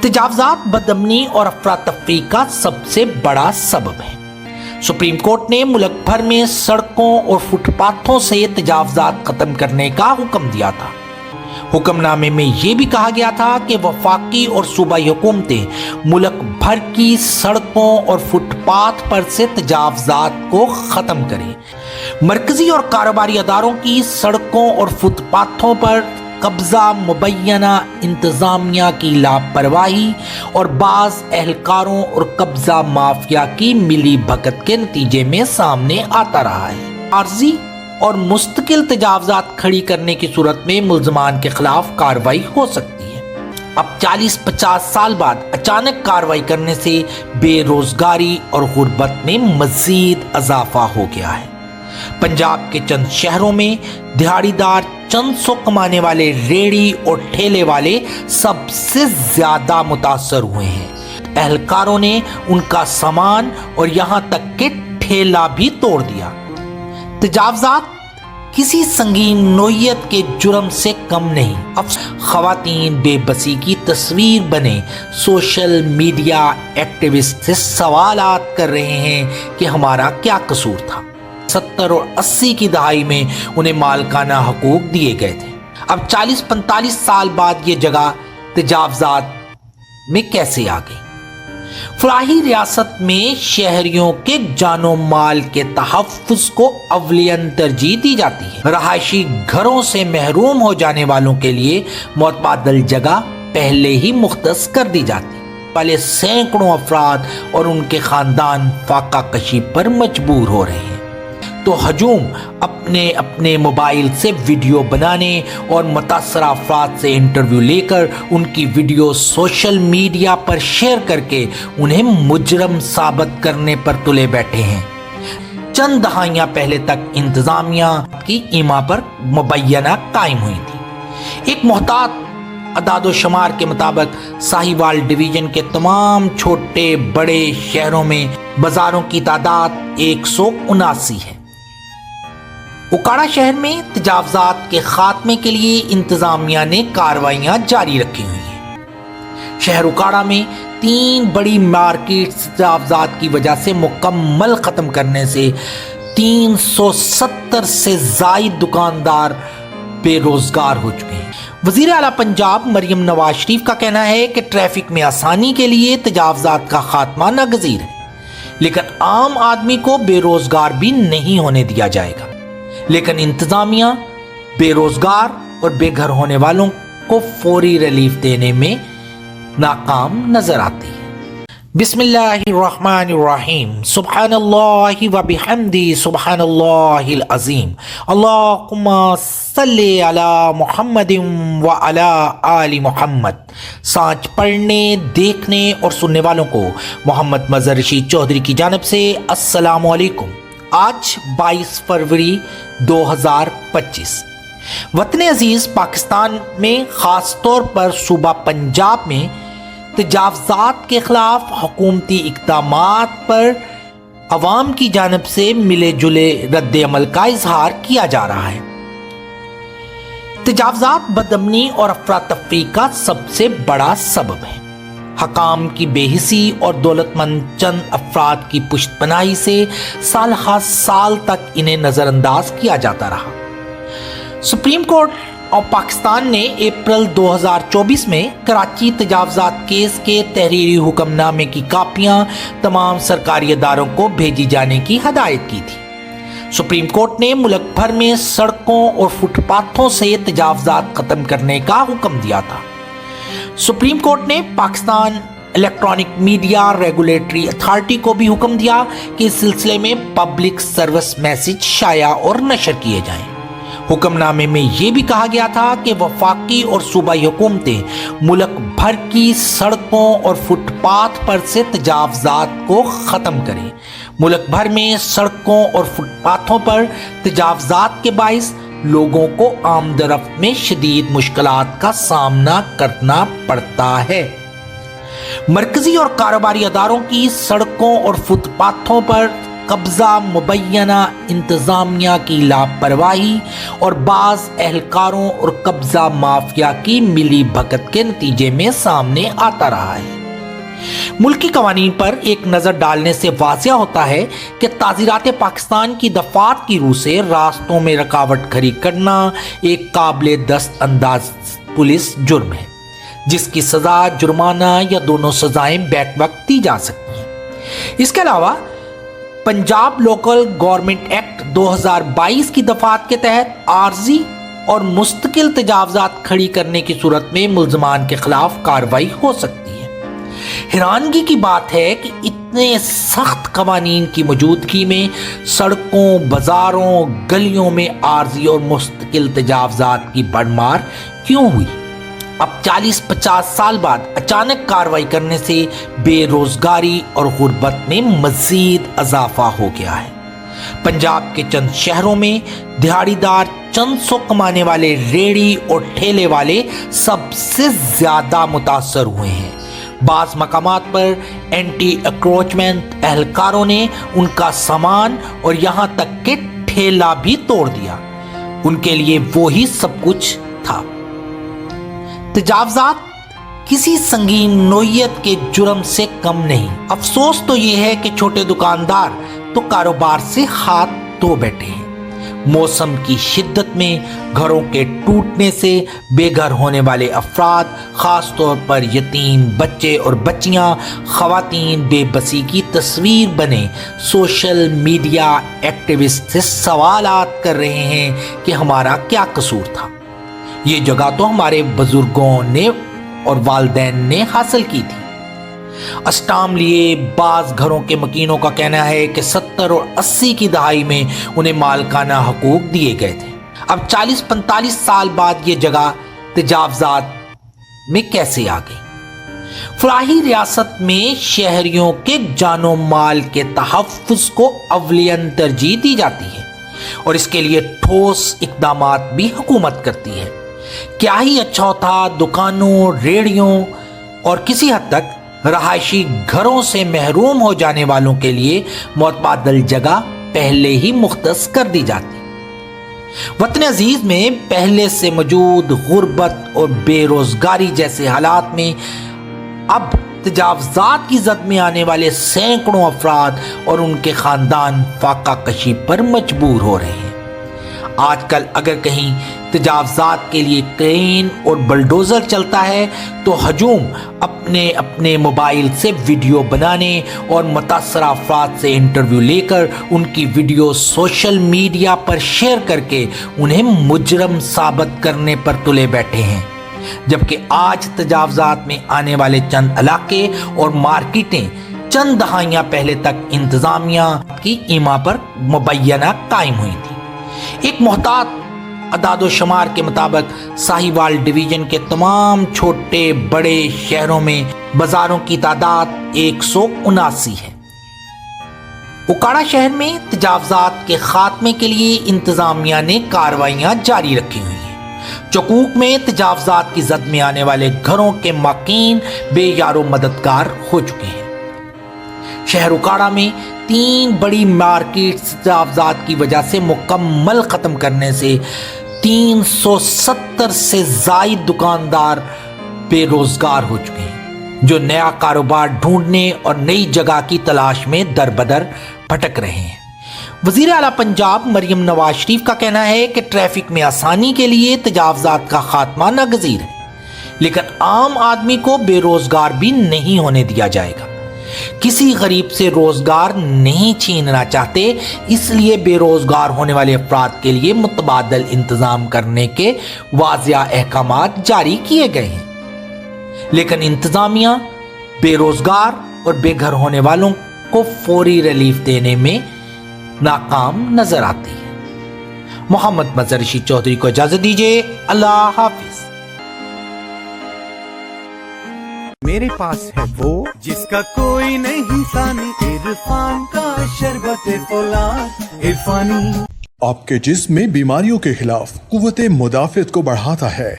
تجاوزات بدامنی اور افراتفری کا سب سے بڑا سبب ہے۔ سپریم کورٹ نے ملک بھر میں سڑکوں اور فٹ پاتھوں سے تجاوزات ختم کرنے کا حکم دیا تھا۔ حکم نامے میں یہ بھی کہا گیا تھا کہ وفاقی اور صوبائی حکومتیں ملک بھر کی سڑکوں اور فٹ پاتھ پر سے تجاوزات کو ختم کریں۔ مرکزی اور کاروباری اداروں کی سڑکوں اور فٹ پاتھوں پر قبضہ مبینہ انتظامیہ کی لاپرواہی اور بعض اہلکاروں اور قبضہ مافیا کی ملی بھگت کے نتیجے میں سامنے آتا رہا ہے۔ عارضی اور مستقل تجاوزات کھڑی کرنے کی صورت میں ملزمان کے خلاف کارروائی ہو سکتی ہے۔ اب 40-50 سال بعد اچانک کارروائی کرنے سے بے روزگاری اور غربت میں مزید اضافہ ہو گیا ہے۔ پنجاب کے چند شہروں میں دہاڑی دار چند سو کمانے والے ریڑھی اور ٹھیلے والے سب سے زیادہ متاثر ہوئے ہیں۔ اہلکاروں نے ان کا سامان اور یہاں تک کہ ٹھیلا بھی توڑ دیا۔ تجاوزات کسی سنگین نوعیت کے جرم سے کم نہیں۔ اب خواتین بے بسی کی تصویر بنے سوشل میڈیا ایکٹیوسٹ سے سوالات کر رہے ہیں کہ ہمارا کیا قصور تھا۔ 70 اور 80 کی دہائی میں انہیں مالکانہ حقوق دیے گئے تھے۔ اب 40-45 سال بعد یہ جگہ تجاوزات میں کیسے آ گئی؟ فلاحی ریاست میں شہریوں کے جان و مال کے تحفظ کو اولین ترجیح دی جاتی ہے۔ رہائشی گھروں سے محروم ہو جانے والوں کے لیے متبادل جگہ پہلے ہی مختص کر دی جاتی والے سینکڑوں افراد اور ان کے خاندان فاقہ کشی پر مجبور ہو رہے ہیں، تو ہجوم اپنے موبائل سے ویڈیو بنانے اور متاثرہ افراد سے انٹرویو لے کر ان کی ویڈیو سوشل میڈیا پر شیئر کر کے انہیں مجرم ثابت کرنے پر تلے بیٹھے ہیں۔ چند دہائیاں پہلے تک انتظامیہ کی ایما پر مبینہ قائم ہوئی تھی۔ ایک محتاط اعداد و شمار کے مطابق ساہیوال ڈویژن کے تمام چھوٹے بڑے شہروں میں بازاروں کی تعداد 179 ہے۔ اکاڑا شہر میں تجاوزات کے خاتمے کے لیے انتظامیہ نے کارروائیاں جاری رکھی ہوئی ہیں۔ شہر اکاڑا میں 3 بڑی مارکیٹس تجاوزات کی وجہ سے مکمل ختم کرنے سے 370 سے زائد دکاندار بے روزگار ہو چکے ہیں۔ وزیر اعلیٰ پنجاب مریم نواز شریف کا کہنا ہے کہ ٹریفک میں آسانی کے لیے تجاوزات کا خاتمہ ناگزیر ہے، لیکن عام آدمی کو بے روزگار بھی نہیں ہونے دیا جائے گا۔ لیکن انتظامیہ بے روزگار اور بے گھر ہونے والوں کو فوری ریلیف دینے میں ناکام نظر آتی ہے۔ بسم اللہ الرحمن الرحیم۔ سبحان اللہ و بحمدہ سبحان اللہ العظیم۔ اللہم صلی علی محمد و علی آل محمد۔ سانچ پڑھنے، دیکھنے اور سننے والوں کو محمد مظہر رشید چودھری کی جانب سے السلام علیکم۔ آج 22 فروری 2025 وطن عزیز پاکستان میں خاص طور پر صوبہ پنجاب میں تجاوزات کے خلاف حکومتی اقدامات پر عوام کی جانب سے ملے جلے رد عمل کا اظہار کیا جا رہا ہے۔ تجاوزات بدامنی اور افراتفری کا سب سے بڑا سبب ہے۔ حکام کی بے حسی اور دولت مند چند افراد کی پشت پناہی سے سال ہر سال تک انہیں نظر انداز کیا جاتا رہا۔ سپریم کورٹ اور پاکستان نے اپریل 2024 میں کراچی تجاوزات کیس کے تحریری حکم نامے کی کاپیاں تمام سرکاری اداروں کو بھیجی جانے کی ہدایت کی تھی۔ سپریم کورٹ نے ملک بھر میں سڑکوں اور فٹ پاتھوں سے تجاوزات ختم کرنے کا حکم دیا تھا۔ سپریم کورٹ نے Pakistan electronic media regulatory authority کو بھی حکم دیا کہ اس سلسلے میں پبلک سروس میسج شائع اور نشر کیے جائیں۔ حکم نامے میں یہ بھی کہا گیا تھا کہ وفاقی اور صوبائی حکومتیں ملک بھر کی سڑکوں اور فٹ پاتھ پر سے تجاوزات کو ختم کریں۔ ملک بھر میں سڑکوں اور فٹ پاتھوں پر تجاوزات کے باعث لوگوں کو آمد و رفت میں شدید مشکلات کا سامنا کرنا پڑتا ہے۔ مرکزی اور کاروباری اداروں کی سڑکوں اور فٹ پاتھوں پر قبضہ مبینہ انتظامیہ کی لاپرواہی اور بعض اہلکاروں اور قبضہ مافیا کی ملی بھگت کے نتیجے میں سامنے آتا رہا ہے۔ ملکی قوانین پر ایک نظر ڈالنے سے واضح ہوتا ہے کہ تعزیرات پاکستان کی دفعات کی روح سے راستوں میں رکاوٹ کھڑی کرنا ایک قابل دست انداز پولیس جرم ہے، جس کی سزا جرمانہ یا دونوں سزائیں بیک وقت دی جا سکتی ہیں۔ اس کے علاوہ پنجاب لوکل گورنمنٹ ایکٹ 2022 کی دفعات کے تحت عارضی اور مستقل تجاوزات کھڑی کرنے کی صورت میں ملزمان کے خلاف کارروائی ہو سکتی ہے۔ حیرانگی کی بات ہے کہ اتنے سخت قوانین کی موجودگی میں سڑکوں، بازاروں، گلیوں میں عارضی اور مستقل تجاوزات کی بڑھمار کیوں ہوئی؟ اب 40-50 سال بعد اچانک کارروائی کرنے سے بے روزگاری اور غربت میں مزید اضافہ ہو گیا ہے۔ پنجاب کے چند شہروں میں دہاڑی دار چند سو کمانے والے ریڑھی اور ٹھیلے والے سب سے زیادہ متاثر ہوئے ہیں۔ بعض مقامات پر اینٹی اکروچمنٹ اہلکاروں نے ان کا سامان اور یہاں تک کہ ٹھیلا بھی توڑ دیا۔ ان کے لیے وہی سب کچھ تھا۔ تجاوزات کسی سنگین نوعیت کے جرم سے کم نہیں۔ افسوس تو یہ ہے کہ چھوٹے دکاندار تو کاروبار سے ہاتھ دھو بیٹھے ہیں۔ موسم کی شدت میں گھروں کے ٹوٹنے سے بے گھر ہونے والے افراد، خاص طور پر یتیم بچے اور بچیاں، خواتین بے بسی کی تصویر بنے سوشل میڈیا ایکٹیوسٹ سے سوالات کر رہے ہیں کہ ہمارا کیا قصور تھا؟ یہ جگہ تو ہمارے بزرگوں نے اور والدین نے حاصل کی تھی۔ اسٹام لیے بعض گھروں کے مکینوں کا کہنا ہے کہ 70 اور 80 کی دہائی میں انہیں مالکانہ حقوق دیے گئے تھے۔ اب 40-45 سال بعد یہ جگہ تجاوزات میں کیسے آ گئی؟ فلاحی ریاست میں شہریوں کے جان و مال کے تحفظ کو اولین ترجیح دی جاتی ہے اور اس کے لیے ٹھوس اقدامات بھی حکومت کرتی ہے۔ کیا ہی اچھا ہوتا دکانوں، ریڑھیوں اور کسی حد تک رہائشی گھروں سے محروم ہو جانے والوں کے لیے متبادل جگہ پہلے ہی مختص کر دی جاتی۔ وطن عزیز میں پہلے سے موجود غربت اور بے روزگاری جیسے حالات میں اب تجاوزات کی زد میں آنے والے سینکڑوں افراد اور ان کے خاندان فاقہ کشی پر مجبور ہو رہے ہیں۔ آج کل اگر کہیں تجاوزات کے لیے کرین اور بلڈوزر چلتا ہے تو ہجوم اپنے موبائل سے ویڈیو بنانے اور متاثرہ افراد سے انٹرویو لے کر ان کی ویڈیو سوشل میڈیا پر شیئر کر کے انہیں مجرم ثابت کرنے پر تلے بیٹھے ہیں، جبکہ آج تجاوزات میں آنے والے چند علاقے اور مارکیٹیں چند دہائیاں پہلے تک انتظامیہ کی ایما پر مبینہ قائم ہوئی تھی۔ ایک محتاط اعداد و شمار کے مطابق ساہیوال ڈویژن کے تمام چھوٹے بڑے شہروں میں بازاروں کی تعداد 179 ہے۔ اوکاڑا شہر میں تجاوزات کے خاتمے کے لیے انتظامیہ نے کارروائیاں جاری رکھی ہوئی ہیں۔ چکوک میں تجاوزات کی زد میں آنے والے گھروں کے ماکین بے یار و مددگار ہو چکے ہیں۔ شہر اوکاڑا میں 3 بڑی مارکیٹس تجاوزات کی وجہ سے مکمل ختم کرنے سے 370 سے زائد دکاندار بے روزگار ہو چکے ہیں، جو نیا کاروبار ڈھونڈنے اور نئی جگہ کی تلاش میں در بدر بھٹک رہے ہیں۔ وزیر اعلیٰ پنجاب مریم نواز شریف کا کہنا ہے کہ ٹریفک میں آسانی کے لیے تجاوزات کا خاتمہ ناگزیر ہے، لیکن عام آدمی کو بے روزگار بھی نہیں ہونے دیا جائے گا۔ کسی غریب سے روزگار نہیں چھیننا چاہتے، اس لیے بے روزگار ہونے والے افراد کے لیے متبادل انتظام کرنے کے واضح احکامات جاری کیے گئے ہیں، لیکن انتظامیہ بے روزگار اور بے گھر ہونے والوں کو فوری ریلیف دینے میں ناکام نظر آتی ہے۔ محمد مظہر رشید چودھری کو اجازت دیجیے، اللہ حافظ۔ میرے پاس ہے وہ جس کا کوئی نہیں ثانی، عرفان کا شربت فولاد عرفانی، آپ کے جسم میں بیماریوں کے خلاف قوت مدافعت کو بڑھاتا ہے۔